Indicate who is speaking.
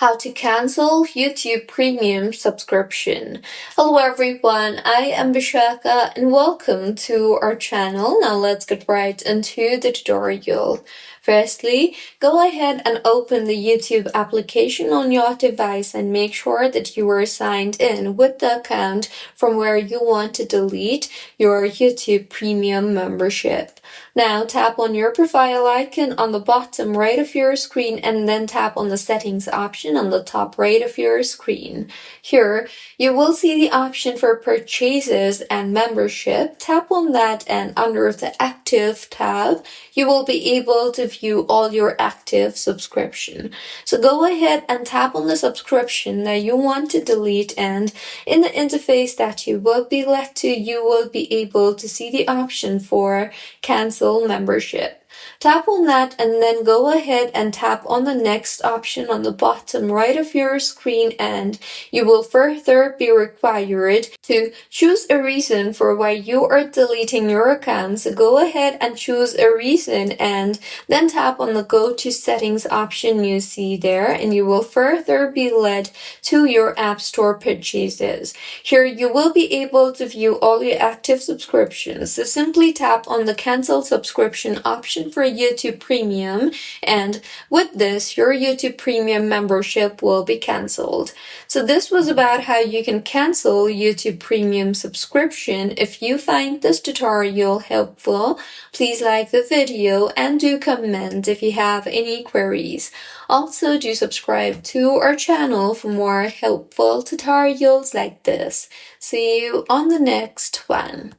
Speaker 1: How to cancel YouTube Premium subscription. Hello everyone, I am Vishaka and welcome to our channel. Now let's get right into the tutorial. Firstly, go ahead and open the YouTube application on your device and make sure that you are signed in with the account from where you want to delete your YouTube Premium membership. Now tap on your profile icon on the bottom right of your screen and then tap on the settings option on the top right of your screen. Here, you will see the option for purchases and membership. Tap on that and under the active tab, you will be able to view all your active subscription. So go ahead and tap on the subscription that you want to delete, and in the interface that you will be led to, you will be able to see the option for cancel membership. Tap on that and then go ahead and tap on the next option on the bottom right of your screen, and you will further be required to choose a reason for why you are deleting your account. So go ahead and choose a reason and then tap on the go to settings option you see there, and you will further be led to your App Store purchases. Here you will be able to view all your active subscriptions. So simply tap on the cancel subscription option for YouTube Premium, and with this your YouTube Premium membership will be canceled. So this was about how you can cancel YouTube Premium subscription. If you find this tutorial helpful, please like the video and do comment if you have any queries. Also, do subscribe to our channel for more helpful tutorials like this. See you on the next one.